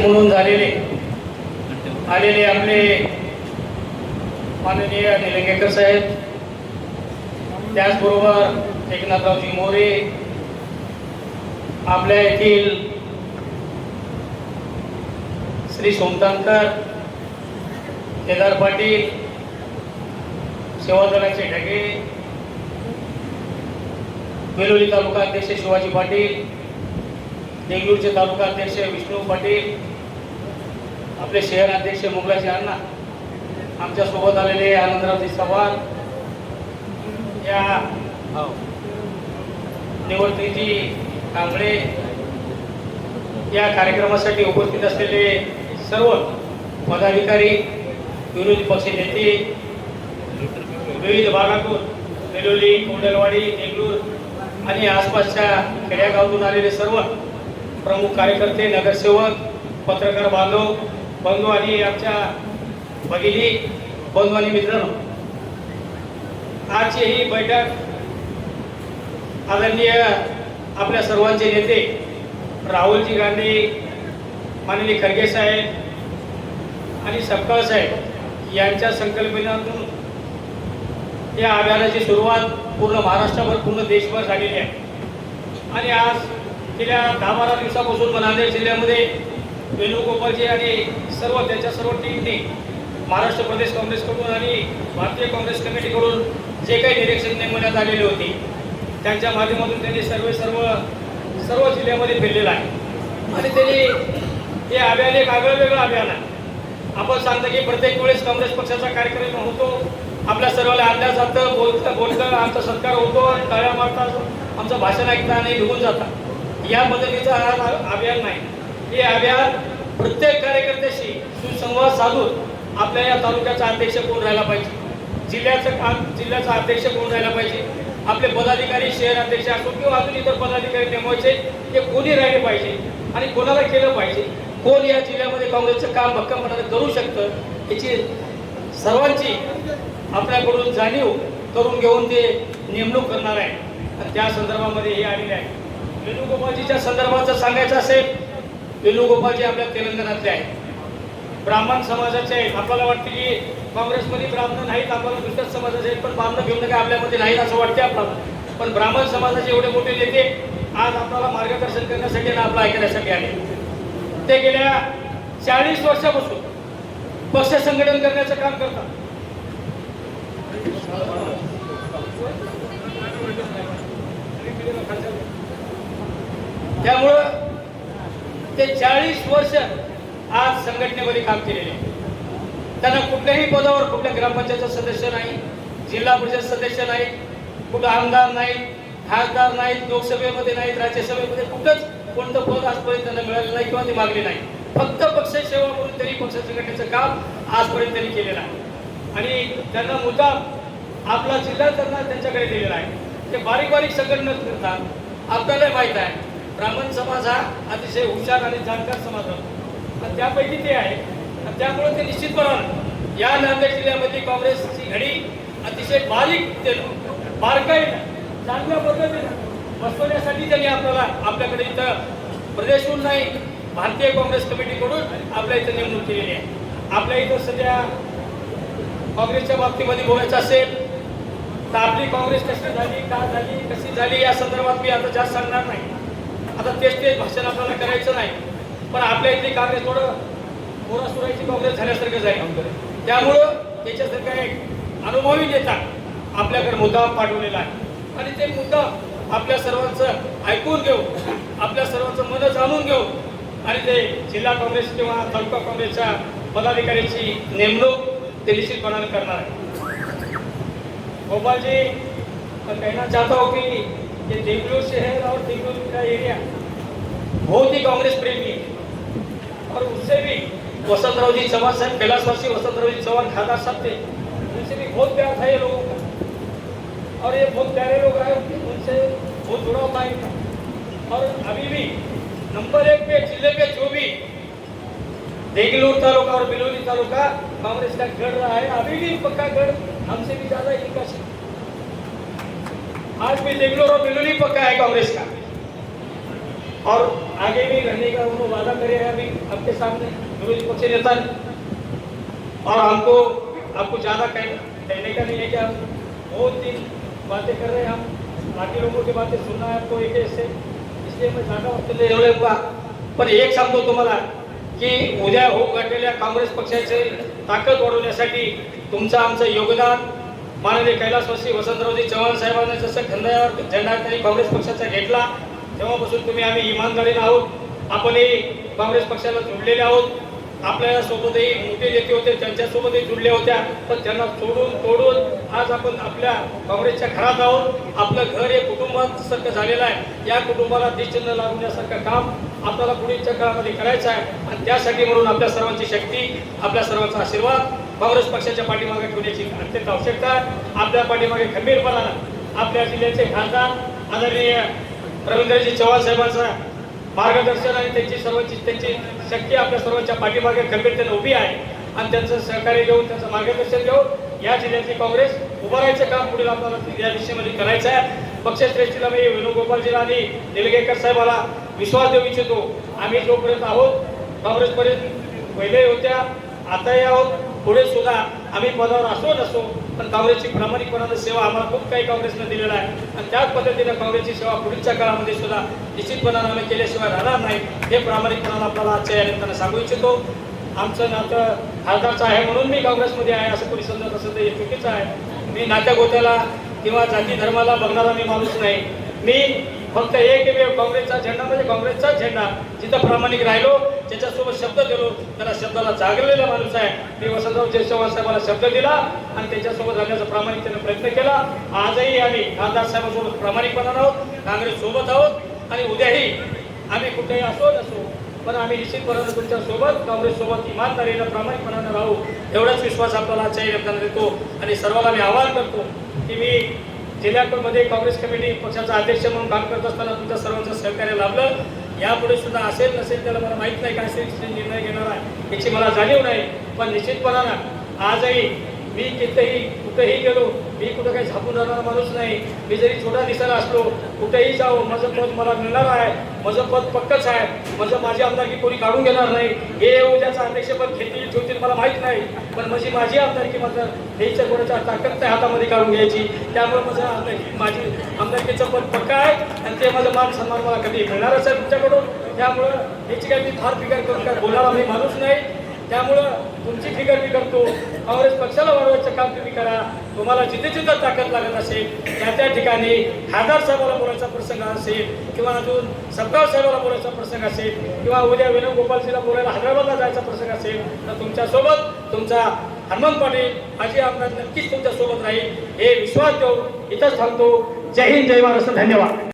म्हणून आलेले आपले माननीय निलंगेकर साहेब, त्याचबरोबर एकनाथरावजी मोरे, आपल्या येथील श्री सोमतांकर, केदार पाटील, सेवादलाचे ढगे, वेलोली तालुका अध्यक्ष शिवाजी पाटील, देगलूरचे तालुका अध्यक्ष विष्णू पाटील, आपले शहर अध्यक्ष मुगलाजी अण्णा, आमच्या सोबत आलेले आनंदरावजी चव्हाण, या निवर्तीजी कांबळे, या कार्यक्रमासाठी उपस्थित असलेले सर्व पदाधिकारी, विरोधी पक्ष नेते, विविध भागातून वेलोली, कोंडलवाडी, देगलूर आणि आसपासच्या खेड्यागावातून आलेले सर्व प्रमुख कार्यकर्ते, नगरसेवक, पत्रकार बांधव, बंधू आणि आमच्या भगिनी, बंधू आणि मित्रांनो, आजची ही बैठक आदरणीय आपल्या सर्वांचे नेते राहुलजी गांधी, माननीय खरगे साहेब आणि सपकाळ साहेब यांच्या संकल्पनेतून या अभियानाची सुरुवात पूर्ण महाराष्ट्रावर, पूर्ण देशभर झालेली आहे. आणि आज गेल्या 10-12 दिवसापासून नांदेड जिल्ह्यामध्ये वेणुगोपालजी आणि त्यांच्या सर्व टीमने महाराष्ट्र प्रदेश काँग्रेसकडून आणि भारतीय काँग्रेस कमिटीकडून जे काही निरीक्षण नेमण्यात आलेले होते त्यांच्या माध्यमातून त्यांनी सर्व जिल्ह्यामध्ये फिरलेलं आहे. आणि त्यांनी हे अभियान एक वेगळं अभियान आहे. आपण सांगतो की प्रत्येक वेळेस काँग्रेस पक्षाचा कार्यक्रम होतो, आपल्या सर्वांना आणल्या जातं, बोलतं आमचा सत्कार होतो, टाळ्या मारतात, आमचं भाषण ऐकता आणि निघून जातात. या पद्धतीचं हा अभियान नाही. हे अभियान प्रत्येक कार्यकर्त्याशी सुसंवाद साधून आपल्या या तालुक्याचा अध्यक्ष कोण राहायला पाहिजे, जिल्ह्याचा अध्यक्ष कोण राहायला पाहिजे, आपले पदाधिकारी, शहर अध्यक्ष असो किंवा अजून इतर पदाधिकारी नेमवायचे, ते कोणी राहिले पाहिजे आणि कोणाला केलं पाहिजे, कोण या जिल्ह्यामध्ये काँग्रेसचं काम भक्कमपणाने करू शकतं, याची सर्वांची आपल्याकडून जाणीव करून घेऊन ते नेमणूक करणार आहे. आणि त्या संदर्भामध्ये हे आलेले आहे. वेणुगोपालजीच्या संदर्भात सांगायचं असेल, वेणुगोपालजी आपल्या तेलंगणातले आहेत, ब्राह्मण समाजाचे आहेत. आपल्याला वाटते की काँग्रेसमध्ये ब्राह्मण नाहीत, आपल्याला दुसऱ्याच समाजाचे आहेत, पण ब्राह्मण घेऊन काय आपल्यामध्ये नाहीत असं वाटते आपल्याला. पण ब्राह्मण समाजाचे एवढे मोठे नेते आज आपल्याला मार्गदर्शन करण्यासाठी आणि आपलं ऐकण्यासाठी आले. ते गेल्या 40 वर्षापासून पक्ष संघटन करण्याचं काम करतात. त्यामुळं ते 40 वर्ष आज संघटनेमध्ये काम केलेले. त्यांना कुठल्याही पदावर, कुठल्या ग्रामपंचायत सदस्य नाही, जिल्हा परिषद सदस्य नाही, कुठं आमदार नाही, खासदार नाहीत, लोकसभेमध्ये नाहीत, राज्यसभेमध्ये कुठंच कोणतं पद आजपर्यंत त्यांना मिळालं नाही किंवा ते मागले नाही. फक्त पक्ष सेवा म्हणून त्यांनी पक्ष संघटनेचं काम आजपर्यंत त्यांनी केलेलं आहे. आणि त्यांना मुद्दाम आपला जिल्हा त्यांना त्यांच्याकडे दिलेला आहे. ते बारीक संघटना करतात. आपल्याला माहीत आहे ब्राह्मण समाज हा अतिशय हुशार आणि जाणकार समाज होता आणि त्यापैकी ते आहे. आणि त्यामुळे ते निश्चितपणाने या नांदेड जिल्ह्यामध्ये काँग्रेसची घडी अतिशय बारकाईने चांगल्या पद्धतीने बसवण्यासाठी त्यांनी आपल्याकडे इथं प्रदेशहून नाही, भारतीय काँग्रेस कमिटीकडून आपल्या इथं नेमणूक केलेली आहे. आपल्या इथं सध्या काँग्रेसच्या बाबतीमध्ये बोलायचं असेल तर आपली काँग्रेस कशी झाली, का झाली, कशी झाली या संदर्भात मी आता जास्त सांगणार नाही. आता तेच भाषण आपल्याला करायचं नाही. पण आपल्या इथली काँग्रेस थोडं मोरासुराची काँग्रेस झाल्यासारखं जाईल. त्यामुळं त्याच्यासारखा एक अनुभवी नेता आपल्याकडे मुद्दाम पाठवलेला आहे. आणि ते मुद्दाम आपल्या सर्वांचं ऐकून घेऊ, आपल्या सर्वांचं मन जाणून घेऊ आणि ते जिल्हा काँग्रेस किंवा तालुका काँग्रेसच्या पदाधिकाऱ्यांची नेमणूक ते निश्चितपणाने करणार आहे. गोपाल जी, मैं कहना चाहता हूँ कि ये देगलूर शहर और देगलूर का एरिया बहुत ही कांग्रेस प्रेमी है. और उससे भी वसंतराव जी चौहान साहब, कैलाशवासी वसंतराव जी चौहान खासदार साहब थे, उनसे भी बहुत प्यार था ये लोगों का. और ये बहुत प्यारे लोग आए, उनसे बहुत जुड़ाव था इनका. और अभी भी नंबर 1 पे जिले पे जो भी देगलूर तालुका और बिलोली तालुका कांग्रेस का गढ़ रहा है, अभी भी पक्का गढ़ हमसे भी ज्यादा इनका. आज भी देगलूर और बिलोली पक्का है कांग्रेस का. और आगे भी रहने का उन्होंने वादा करे हैं अभी आपके सामने विरोधी पक्ष नेता ने। और हमको आपको ज़्यादा कहने का नहीं है कि हम बहुत दिन बातें कर रहे हैं, हम बाकी लोगों की बातें सुनना है आपको एक से, इसलिए मैं ज़्यादा वक्त नाही एवढे पण एक सांगतो तुम्हाला की उद्या होऊ घडलेल्या काँग्रेस पक्षाची ताकद वाढवण्यासाठी तुमचं आमचं योगदान माननीय कैलासवासी वसंतरावजी चव्हाण साहेबांना जसं खंडावर झेंडा त्यांनी काँग्रेस पक्षाचा घेतला तेव्हापासून तुम्ही आम्ही इमानदारीने आहोत, आपणही काँग्रेस पक्षाला जोडलेले आहोत. आपल्या सोबतही मोठे नेते होते त्यांच्यासोबतही जुडले होत्या, पण त्यांना सोडून तोडून आज आपण आपल्या काँग्रेसच्या घरात आहोत. आपलं घर हे कुटुंबासारखं झालेलं आहे. या कुटुंबाला दिशचिन्ह लागण्यासारखं काम आपल्याला पुढील काळामध्ये करायचं आहे आणि त्यासाठी म्हणून आपल्या सर्वांची शक्ती, आपल्या सर्वांचा आशीर्वाद काँग्रेस पक्षाच्या पाठीमागे ठेवण्याची अत्यंत आवश्यकता आहे. आपल्या पाठीमागे खंबीरपणानं आपल्या जिल्ह्याचे खासदार आदरणीय रवींद्रजी चव्हाण साहेबांचा मार्गदर्शन आणि त्यांची शक्ती आपल्या सर्वांच्या पाठीमागे खंबीरतेने उभी आहे आणि त्यांचं सहकार्य घेऊन त्यांचं मार्गदर्शन घेऊन या जिल्ह्यातली काँग्रेस उभारायचं काम पुढील आपल्याला या दिशेमध्ये करायचं आहे. पक्षश्रेष्ठीला मी वेणुगोपालजीला आणि निलंगेकर साहेबाला विश्वास देऊ इच्छितो. आम्ही जोपर्यंत आहोत काँग्रेसपर्यंत पहिले होत्या आताही आहोत, पुढे सुद्धा आम्ही पदावर असो नसो पण काँग्रेसची प्रामाणिकपणानं सेवा आम्हाला खूप काही काँग्रेसनं दिलेला आहे आणि त्याच पद्धतीनं काँग्रेसची सेवा पुढच्या काळामध्ये सुद्धा निश्चितपणानं आम्ही केल्याशिवाय राहणार नाही हे प्रामाणिकपणानं आपल्याला आजच्या या निमित्तानं सांगू इच्छितो. आमचं नातं खासदारचं आहे म्हणून मी काँग्रेसमध्ये आहे असं कोणी समजत असेल तर हे चुकीचं आहे. मी नात्या गोत्याला किंवा जाती धर्माला बघणारा मी माणूस नाही. मी फक्त एक काँग्रेसचा झेंडा म्हणजे काँग्रेसचाच झेंडा, जिथं प्रामाणिक राहिलो त्याच्यासोबत शब्द दिलो त्याला शब्दाला जागलेला माणूस आहे. मी वसंतराव चव्हाण साहेबांना शब्द दिला आणि त्याच्यासोबत राहण्याचा प्रामाणिकतेने प्रयत्न केला. आजही आम्ही खासदार साहेबांसोबत प्रामाणिकपणानं आहोत, काँग्रेस सोबत आहोत आणि उद्याही आम्ही कुठेही असो नसो पण आम्ही निश्चितपणानं तुमच्या सोबत काँग्रेस सोबत इमानदारीनं प्रामाणिकपणानं राहू एवढाच विश्वास आपल्याला आजच्या निमित्तानं देतो आणि सर्वांना मी आवाहन करतो की मी जिल्ह्यामध्ये काँग्रेस कमिटी पक्षाचा अध्यक्ष म्हणून काम करत असताना तुमच्या सर्वांचं सहकार्य लाभलं. यापुढे सुद्धा असेल नसेल त्याला मला माहीत नाही काय निर्णय घेणार आहे याची मला जाणीव नाही, पण निश्चितपणानं आजही मी कुठेही गेलो मी कुठं काही झापून राहणारा माणूस नाही. मी जरी छोटा दिसायला असलो कुठेही जाऊ माझं पद मला मिळणार आहे, माझं पद पक्कच आहे, माझी आमदारकी कोणी काढून घेणार नाही. हे उद्याचं अध्यक्षपद घेतील ठेवतील मला माहीत नाही, पण माझी आमदारकी मात्र हेच कोणाच्या ताकद त्या हातामध्ये काढून घ्यायची. त्यामुळे माझी आमदारकीचं पद पक्का आहे आणि ते माझं मान सन्मान मला कधी मिळणारच आहे तुमच्याकडून. त्यामुळं याची काही मी फार फिकर करून काय बोलणारा मी माणूस नाही. त्यामुळं तुमची फिकर मी करतो. काँग्रेस पक्षाला वाढवायचं काम तुम्ही करा. तुम्हाला जिथे जिथं ताकद लागत असेल त्या ठिकाणी खासदार साहेबाला बोलायचा प्रसंग असेल किंवा अजून सपकाळ साहेबाला बोलायचा प्रसंग असेल किंवा उद्या वेणुगोपालजीला बोलायला हैदराबादला जायचा प्रसंग असेल तर तुमच्यासोबत तुमचा हनुमंत पाटील माजी आमदार नक्कीच तुमच्यासोबत राहील हे विश्वास देऊन इथंच थांबतो. जय हिंद जय महाराष्ट्र. धन्यवाद.